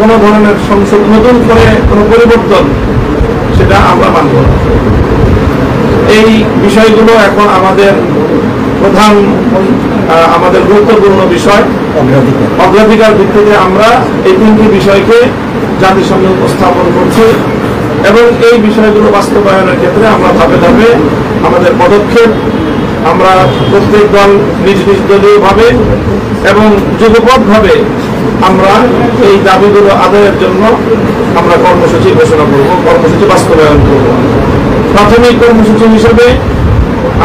কোনো ধরনের সংসদ নতুন করে কোনো পরিবর্তন সেটা আমরা মানব না। এই বিষয়গুলো এখন আমাদের প্রধান আমাদের গুরুত্বপূর্ণ বিষয়। অগ্রাধিকার ভিত্তিতে আমরা এই তিনটি বিষয়কে জাতির সামনে উপস্থাপন করছি এবং এই বিষয়গুলো বাস্তবায়নের ক্ষেত্রে আমরা ধাপে ধাপে আমাদের পদক্ষেপ আমরা প্রত্যেক দল নিজ নিজ দলীয়ভাবে এবং যুগপথভাবে আমরা এই দাবিগুলো আদায়ের জন্য আমরা কর্মসূচি ঘোষণা করব, কর্মসূচি বাস্তবায়ন করব। প্রাথমিক কর্মসূচি হিসেবে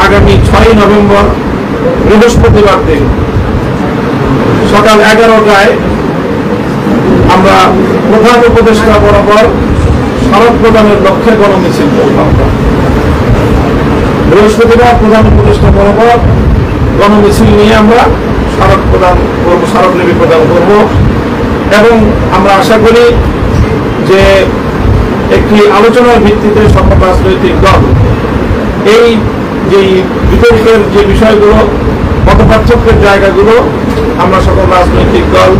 আগামী 6 নভেম্বর বৃহস্পতিবার দিন সকাল 11টায় আমরা প্রধান উপদেষ্টা বরাবর স্মারক প্রদানের লক্ষ্যে গণমিছিল করব। বৃহস্পতিবার প্রধান উপদেষ্টা বরাবর গণমিছিল নিয়ে আমরা স্মারক প্রদান করব, স্মারকলিপি প্রদান করব এবং আমরা আশা করি যে একটি আলোচনার ভিত্তিতে সকল রাজনৈতিক দল এই যে বিতর্কের যে বিষয়গুলো মতপার্থক্যের জায়গাগুলো আমরা সকল রাজনৈতিক দল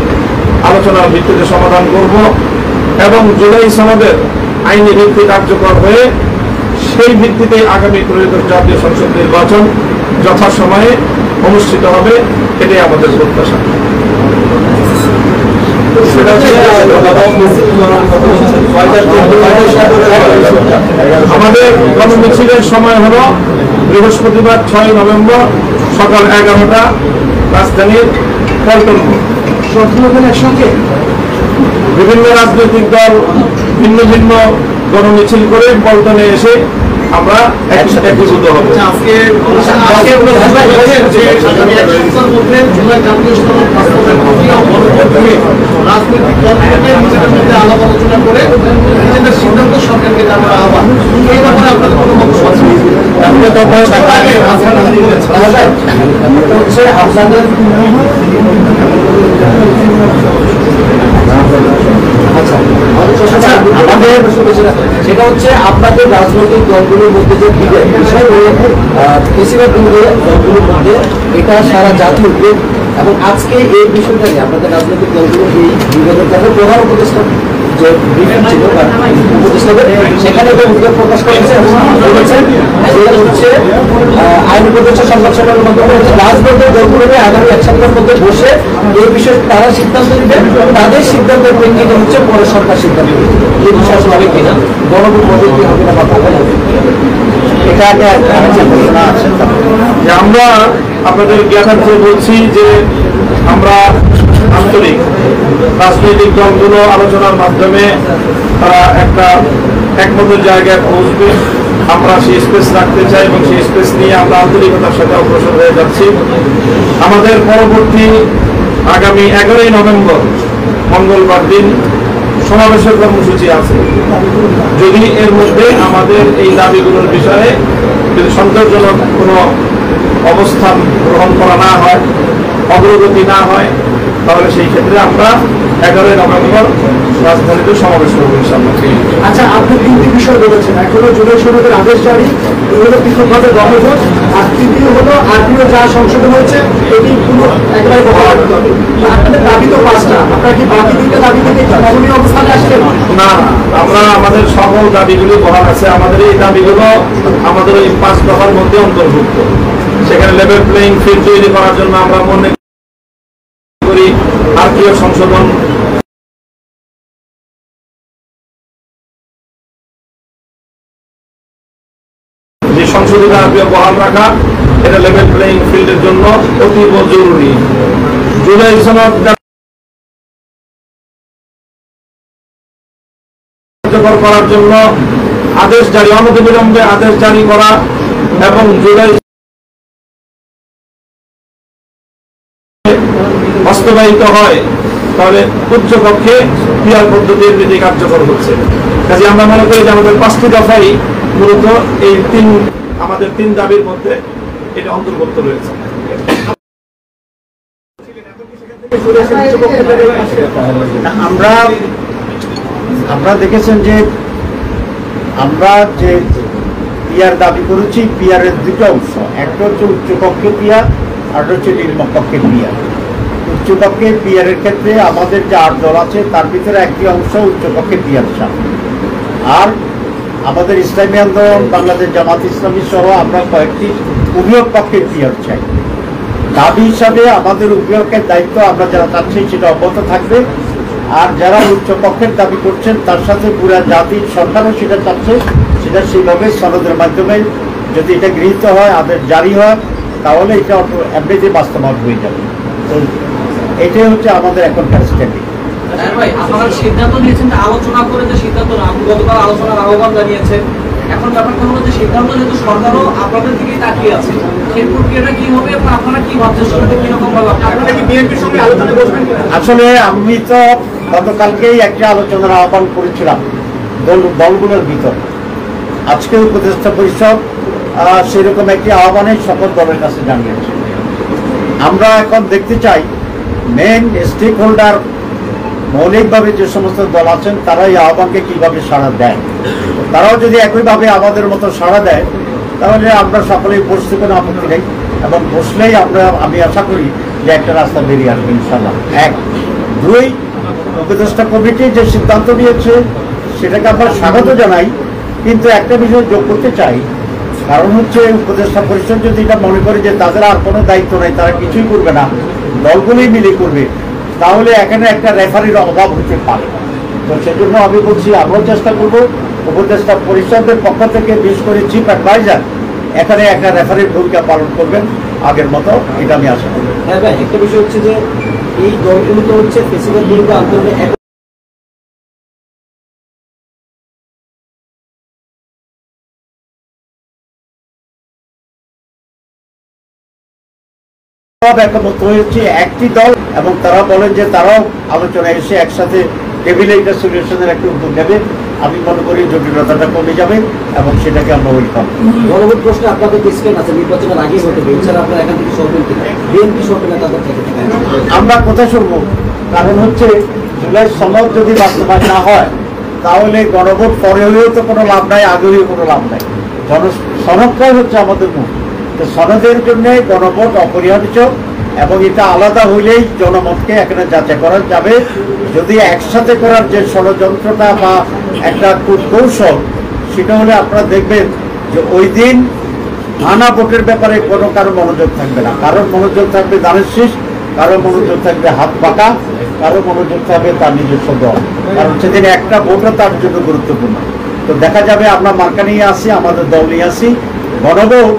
আলোচনার ভিত্তিতে সমাধান করব এবং জুলাই সনদের আইনি ভিত্তি কার্যকর হয়ে সেই ভিত্তিতে আগামী ত্রয়োদশ জাতীয় সংসদ নির্বাচন যথাসময়ে অনুষ্ঠিত হবে, এটাই আমাদের প্রত্যাশা। আমাদের গণমিছিলের সময় হলো বৃহস্পতিবার 6 নভেম্বর সকাল 11টা রাজধানীর পল্টন। একসঙ্গে বিভিন্ন রাজনৈতিক দল ভিন্ন ভিন্ন গণমিছিল করে পল্টনে এসে আমরা একীভূত হব। সিদ্ধান্ত সরকারকে জানার আহ্বান, এই ব্যাপারে আপনাদের কোনো বক্তব্য আছে? সেটা হচ্ছে আপনাদের রাজনৈতিক দলগুলোর মধ্যে যে বিষয় বেশিরভাগ দলগুলোর মধ্যে এটা সারা জাতি উদ্বেগ এবং আজকে এই বিষয়টা নিয়ে আপনাদের রাজনৈতিক দলগুলো এই বিরোধের কারণে প্রধান উপদেষ্টা যে ব্রিফিং ছিল বা উপদেষ্টাদের সেখানে উদ্বেগ প্রকাশ করেছে এবং বলেছেন যে হচ্ছে আইন উপদেষ্টা সংবাদ সম্মেলনের মাধ্যমে রাজনৈতিক দলগুলো আগামী 1 সপ্তাহের মধ্যে বসে এই বিষয়ে তারা সিদ্ধান্ত নেবে, তাদের সিদ্ধান্তের প্রেক্ষিতে হচ্ছে পরে সরকার সিদ্ধান্ত নেবে। এই বিষয় হবে কিনা গণভোট হবে কি হবে না বা পাবে না, এটা আমরা আপনাদের জ্ঞাতার্থে বলছি যে আমরা আন্তরিক রাজনৈতিক দলগুলো আলোচনার মাধ্যমে তারা একটা একমতের জায়গায় পৌঁছবে, আমরা সেই স্পেস রাখতে চাই এবং সেই স্পেস নিয়ে আমরা আন্তরিকতার সাথে অগ্রসর হয়ে যাচ্ছি। আমাদের পরবর্তী আগামী 11 নভেম্বর মঙ্গলবার দিন সমাবেশের কর্মসূচি আছে। যদি এর মধ্যে আমাদের এই দাবিগুলোর বিষয়ে যদি সন্তোষজনক কোনো অবস্থান গ্রহণ করা না হয়, অগ্রগতি না হয়, তাহলে সেই ক্ষেত্রে আমরা 11 নভেম্বর রাজধানীতে সমাবেশ করবো ইনশাআল্লাহ। আচ্ছা, আপনি তিনটি বিষয় বলেছেন, এক হলো জুলাই সনদের আদেশ জারি, দুই হলো পৃথকভাবে গণভোট, আর তৃতীয় হলো আরপিও যা সংশোধন হয়েছে এটি একেবারে বহাল রাখতে হবে। আপনাদের দাবি তো 5টা, আপনারা কি বাকি 2টা দাবি থেকে নমনীয় অবস্থানে আসছেন? না, আমরা আমাদের সকল দাবিগুলি বহাল আছে। আমাদের এই দাবিগুলো আমাদের ওই 5 দফার মধ্যে অন্তর্ভুক্ত। সেখানে লেভেল প্লেইং ফিল্ড তৈরি করার জন্য আমরা মনে করি আরপিও সংশোধন, যে সংশোধিত আরপিও বহাল রাখা, এটা লেভেল প্লেইং ফিল্ডের জন্য অতীব জরুরি। জুলাই সনদ কার্যকর করার জন্য আদেশ জারি, অনতিবিলম্বে আদেশ জারি করা এবং জুলাই বাস্তবায়িত হয়, তাহলে উচ্চকক্ষে পিয়ার পদ্ধতির নীতি কার্যকর হচ্ছে। কাজে আমরা মনে করি যে আমাদের 5টি দফাই মূলত এই আমাদের 3 দাবির মধ্যে এটা অন্তর্ভুক্ত রয়েছে। আমরা দেখেছেন যে আমরা যে পিয়ার দাবি করেছি, পিয়ারের 2টা অংশ, একটা হচ্ছে উচ্চকক্ষের পিয়ার আর হচ্ছে নিম্নকক্ষের পিয়ার। উচ্চকক্ষে পিয়ারের ক্ষেত্রে আমাদের যে 8 দল আছে তার ভিতরে একটি অংশ উচ্চকক্ষে পিয়ার চান। আর আমাদের ইসলামী আন্দোলন, বাংলাদেশ জামাত ইসলামী সহ আমরা কয়েকটি উভয় পক্ষের পিয়ার চাই। দাবি হিসাবে আমাদের উভয়কের দায়িত্ব আমরা যারা চাচ্ছি সেটা অব্যাহত থাকবে। আর যারা উচ্চপক্ষের দাবি করছেন তার সাথে পুরা জাতির সরকারও সেটা চাচ্ছে, সেটা সেইভাবে সনদের মাধ্যমে যদি এটা গৃহীত হয়, আদেশ জারি হয়, তাহলে এটা এমনিতে বাস্তবায়ন হয়ে যাবে। তো এটাই হচ্ছে আমাদের এখনকার স্ট্যান্ডিং। ভাই, আপনারা সিদ্ধান্ত নিয়েছেন আলোচনা করে, যে সিদ্ধান্ত না, আপনি গতকাল আলোচনার আহ্বান জানিয়েছেন। এখন ব্যাপারটা হলো যে সিদ্ধান্ত যেহেতু সরকারও আপনাদের দিকেই তাকিয়ে আছে, সেই প্রক্রিয়াটা কি হবে এবং আপনারা কি ভাবছেন, সেটা কিরকম ভাবে আপনারা কি বিএনপির সঙ্গে আলোচনা করবেন? আসলে আমি তো গতকালকেই একটা আলোচনার আহ্বান করেছিলাম দলগুলোর ভিতর। আজকে উপদেষ্টা পরিষদ সেরকম একটি আহ্বানে সকল দলের কাছে জানিয়েছে। আমরা এখন দেখতে চাই মেইন স্টেক হোল্ডার মৌলিকভাবে যে সমস্ত দল আছেন তারা এই আহ্বানকে কীভাবে সাড়া দেয়। তারাও যদি একইভাবে আমাদের মতো সাড়া দেয় তাহলে আমরা সকলেই বসতে কোনো আপত্তি নেই, এবং বসলেই আমি আশা করি যে একটা রাস্তা বেরিয়ে আসবে ইনশাল্লাহ। 1, 2, উপদেষ্টা কমিটি যে সিদ্ধান্ত নিয়েছে সেটাকে আমরা স্বাগত জানাই, কিন্তু একটা বিষয় যোগ করতে চাই। কারণ হচ্ছে উপদেষ্টা পরিষদ যদি এটা মনে করে যে তাদের আর কোনো দায়িত্ব নেই, তারা কিছুই করবে না, দলগুলোই মিলে করবে, তাহলে এখানে একটা রেফারির অভাব হতে পারে। তো সেজন্য আমি বলছি আমরাও চেষ্টা করবো উপদেষ্টা পরিষদের পক্ষ থেকে, বিশেষ করে চিফ অ্যাডভাইজার এখানে একটা রেফারির ভূমিকা পালন করবেন আগের মতো, এটা আমি আশা করি। হ্যাঁ ভাই, একটা বিষয় হচ্ছে যে এই দলগুলো তো হচ্ছে ফেসিবাদ বিরোধী আন্দোলনে একমত হয়েছে একটি দল, এবং তারা বলেন যে তারাও আলোচনায় এসে একসাথে টেবিলে এটা সলিউশনের একটা উদ্যোগ নেবে। আমি মনে করি জটিলতাটা কমে যাবে এবং সেটাকে আমরা ওয়েলকাম। জনগণ প্রশ্নে আপনাদের ডিসকাশন আছে, নির্বাচনের আগেই হতে হবে, এছাড়া আপনারা এখান থেকে সরবেন কিনা, বিএনপি সরবে না তাদের থেকে? আমরা কোথায় শুনবো? কারণ হচ্ছে জুলাই সনদ যদি বাস্তবায়ন না হয় তাহলে গণভোট পরে হলেও তো কোনো লাভ নাই, আগে হলেও কোনো লাভ নাই। সনদটাই হচ্ছে আমাদের মূল। তো সনদের জন্য গণভোট অপরিহার্য, এবং এটা আলাদা হইলেই জনমতকে এখানে যাচাই করা যাবে। যদি একসাথে করার যে ষড়যন্ত্রটা বা একটা কৌশল, সেটা হলে আপনারা দেখবেন যে ওই দিন আনা ভোটের ব্যাপারে কোনো কারো মনোযোগ থাকবে না। কারোর মনোযোগ থাকবে দানের শীষ, কারো মনোযোগ থাকবে হাত পাকা, কারো মনোযোগ থাকবে তার নিজস্ব দল। কারণ সেদিন একটা ভোটও তার জন্য গুরুত্বপূর্ণ। তো দেখা যাবে আমরা মার্কা নিয়ে আসি, আমাদের দল নিয়ে আসি, গণভোট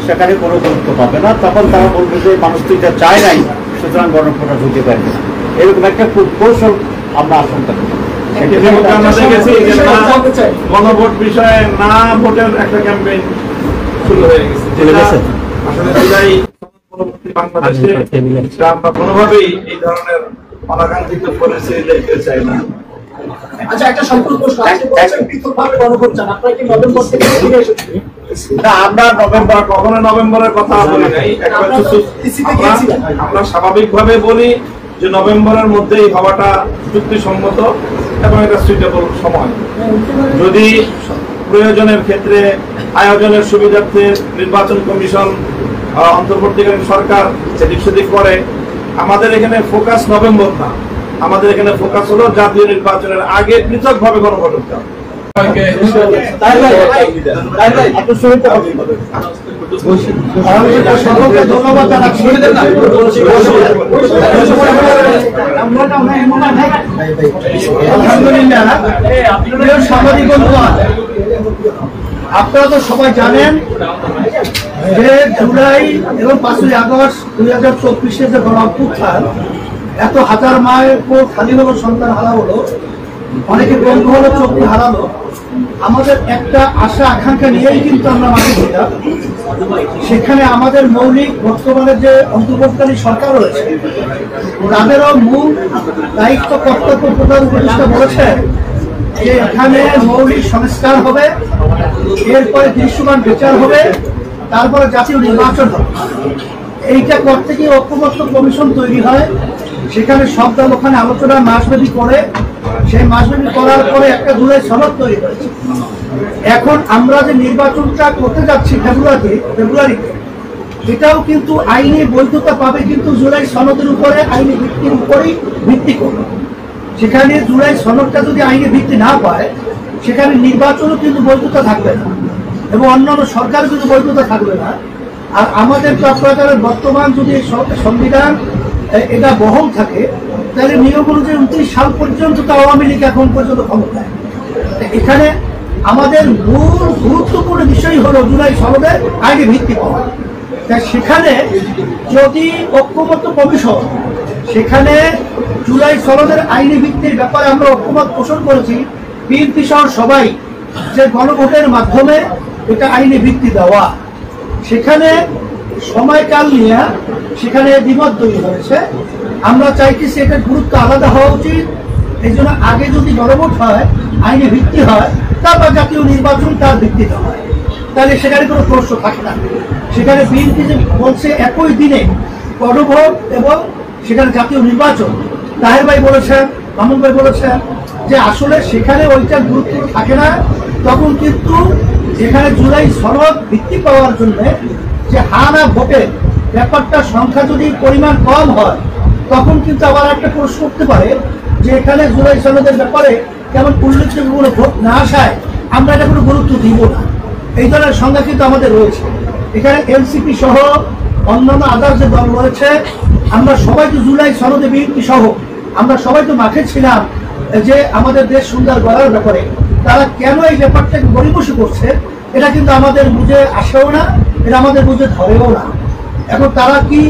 সেখানে কোনো গুরুত্ব পাবে না। তখন তারা বলবে যে মানুষ তো এটা চায় নাই, সুতরাং গণভোটটা ঢুকে পারবে না। এরকম একটা কৌশল আমরা আশঙ্কা করি। আমরা দেখেছি যে গণভোট বিষয়ে না ভোটের একটা ক্যাম্পেইন শুরু হয়ে গেছে। আসলে জুলাই পরবর্তী বাংলাদেশে আমরা কোনোভাবেই এই ধরনের অনাকাঙ্ক্ষিত পরিস্থিতি দেখতে চাই না। আচ্ছা, একটা সম্পূর্ণ প্রশ্ন, আপনি বলছেন পৃথকভাবে গণভোট চান, আপনারা কি নভেম্বর থেকে ফিরে এসেছেন? না, আমরা কখনো নভেম্বরের কথা বলি নাই। আমরা স্বাভাবিকভাবে বলি যে নভেম্বরের মধ্যেই হওয়াটা যুক্তিসম্মত এবং এটা সুইটেবল সময়। যদি প্রয়োজনের ক্ষেত্রে আয়োজনের সুবিধার্থে নির্বাচন কমিশন, অন্তর্বর্তীকালীন সরকার এদিক সেদিক করে, আমাদের এখানে ফোকাস নভেম্বর না, আমাদের এখানে ফোকাস হলো জাতীয় নির্বাচনের আগে পৃথকভাবে গণভোট করতে হবে। ধন্যবাদ জানাচ্ছি। সাংবাদিক বন্ধুগণ, আপনারা তো সবাই জানেন যে জুলাই এবং 5ই আগস্ট 2024 যে গণ অভ্যুত্থান, এত হাজার মায়ের পর খালি হলো, সন্তান হারা হলো, অনেকে বন্ধু হলো, চোখে হারালো। আমাদের একটা আশা আকাঙ্ক্ষা নিয়েই কিন্তু আমরা মাঠে ছিলাম। সেখানে আমাদের মৌলিক বর্তমানে যে অন্তর্বর্তীকালী সরকার রয়েছে তাদেরও মূল দায়িত্ব কর্তব্য প্রধান উপদেষ্টা বলেছেন যে এখানে মৌলিক সংস্কার হবে, এরপরে দৃশ্যমান বিচার হবে, তারপরে জাতীয় নির্বাচন হবে। এইটা করতে গিয়ে ঐক্যমত্য কমিশন তৈরি হয়, সেখানে সব দল ওখানে আলোচনা মাসব্যাপী করে, সেই মাসব্যাপী করার পরে একটা জুলাই সনদ তৈরি হয়েছে। এখন আমরা যে নির্বাচনটা করতে যাচ্ছি ফেব্রুয়ারিতে, এটাও কিন্তু আইনি বৈধতা পাবে, কিন্তু জুলাই সনদের উপরে আইনি ভিত্তির উপরেই ভিত্তি করবে। সেখানে জুলাই সনদটা যদি আইনি ভিত্তি না পায়, সেখানে নির্বাচনও কিন্তু বৈধতা থাকবে না, এবং অন্যান্য সরকার কিন্তু বৈধতা থাকবে না। আর আমাদের সরকারের বর্তমান যদি সংবিধান এটা বহল থাকে, তাহলে নিয়ম অনুযায়ী 29 সাল পর্যন্ত তো আওয়ামী লীগ এখন পর্যন্ত ক্ষমতায়। এখানে আমাদের মূল গুরুত্বপূর্ণ বিষয় হলো জুলাই সনদে আইনি ভিত্তি পাওয়া। তাই সেখানে যদি ঐক্যমত্য কমিশন সেখানে জুলাই সনদের আইনি ভিত্তির ব্যাপারে আমরা ঐক্যমত পোষণ করেছি, বিএনপি সহ সবাই, যে গণভোটের মাধ্যমে এটা আইনি ভিত্তি দেওয়া, সেখানে সময়কাল নিয়ে সেখানে দ্বিমত তৈরি হয়েছে। আমরা চাইতেছি এটার গুরুত্ব আলাদা হওয়া উচিত। এই জন্য আগে যদি গণভোট হয়, আইনি ভিত্তি হয়, তারপর জাতীয় নির্বাচন তার ভিত্তিতে হয়, তাহলে সেখানে কোনো প্রশ্ন থাকে না। সেখানে বিএনপি যে বলছে একই দিনে গণভোট এবং সেখানে জাতীয় নির্বাচন, তাহের ভাই বলেছেন, মামুন ভাই বলেছেন যে আসলে সেখানে ওইটার গুরুত্ব থাকে না। তখন কিন্তু যেখানে জুলাই সনদ ভিত্তি পাওয়ার জন্য যে হানা ভোটের ব্যাপারটা সংখ্যা যদি পরিমাণ কম হয়, তখন কিন্তু আবার একটা প্রশ্ন করতে পারে যে এখানে জুলাই সনদের ব্যাপারে কেমন উল্লেখযোগ্য কোনো ভোট না আসায় আমরা এটা কোনো গুরুত্ব দিব না। এই ধরনের সংখ্যা কিন্তু আমাদের রয়েছে। এখানে এনসিপি সহ অন্যান্য আদার যে দল রয়েছে, আমরা সবাই তো জুলাই সনদে বিএনপি সহ আমরা সবাই তো মাঠে ছিলাম যে আমাদের দেশ সুন্দর গড়ার ব্যাপারে। তারা কেন এই ব্যাপারটাকে গড়িমসি করছে, এটা কিন্তু আমাদের বুঝে আসেও না, এটা আমাদের বুঝে ধরেও না। এখন তারা কি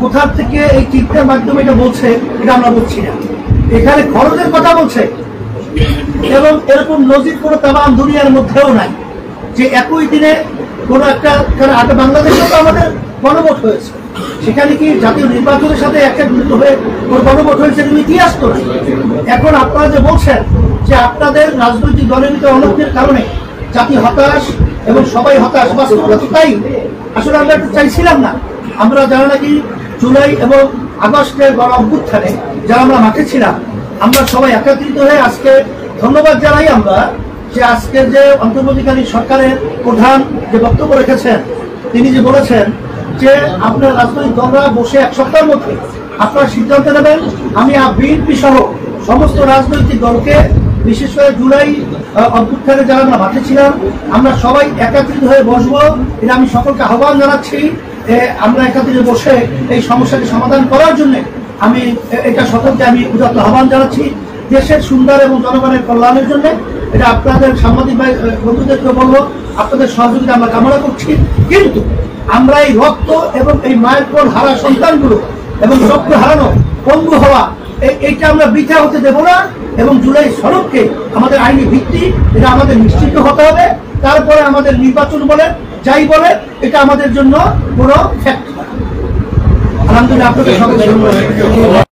কোথা থেকে এই চিত্রের মাধ্যমে এটা বলছে, এটা আমরা বলছি না। এখানে খরচের কথা বলছে, এবং এরকম নজির কোনো তামাম দুনিয়ার মধ্যেও নাই যে একই দিনে কোনো একটা, কারণ বাংলাদেশেও তো আমাদের গণভোট হয়েছে, সেখানে কি জাতীয় নির্বাচনের সাথে একটা যুক্ত হয়ে কোনো গণভোট হয়েছে, তুমি ইতিহাস তো নাই। এখন আপনারা যে বলছেন যে আপনাদের রাজনৈতিক দলের ভিতরে অনৈক্যের কারণে জাতি হতাশ এবং সবাই হতাশ, বাস্তবতা তো তাই। আসলে আমরা একটু চাইছিলাম না, আমরা যারা নাকি জুলাই এবং আগস্টের গণ অভ্যুত্থানে যারা আমরা মাঠে ছিলাম, আমরা সবাই একত্রিত হয়ে আজকে ধন্যবাদ জানাই আমরা যে আজকের যে অন্তর্বর্তীকালীন সরকারের প্রধান যে বক্তব্য রেখেছেন, তিনি যে বলেছেন যে আপনার রাজনৈতিক দলরা বসে এক সপ্তাহের মধ্যে আপনারা সিদ্ধান্ত নেবেন। আমি বিএনপি সহ সমস্ত রাজনৈতিক দলকে, বিশেষ করে জুলাই অভ্যুত্থানে যারা আমরা মাঠে ছিলাম, আমরা সবাই একত্রিত হয়ে বসবো। এটা আমি সকলকে আহ্বান জানাচ্ছি। আমরা একত্রিত বসে এই সমস্যাটি সমাধান করার জন্য আমি এটা সকলকে আমি উদাত্ত আহ্বান জানাচ্ছি, দেশের সুন্দর এবং জনগণের কল্যাণের জন্য। এটা আপনাদের সাংবাদিক ভাই বন্ধুদেরকে বলবো, আপনাদের সহযোগিতা আমরা কামনা করছি। কিন্তু আমরা এই রক্ত এবং এই মায়ের কোল হারা সন্তানগুলো এবং রক্ত হারানো, পঙ্গু হওয়া, এইটা আমরা বৃথা হতে দেব না। এবং জুলাই সনদকে আমাদের আইনি ভিত্তি, এটা আমাদের নিশ্চিত হতে হবে। তারপরে আমাদের নির্বাচন বলে যাই বলে, এটা আমাদের জন্য কোনো ফ্যাক্ট না। আলহামদুলিল্লাহ, আপনাদের সকলকে ধন্যবাদ।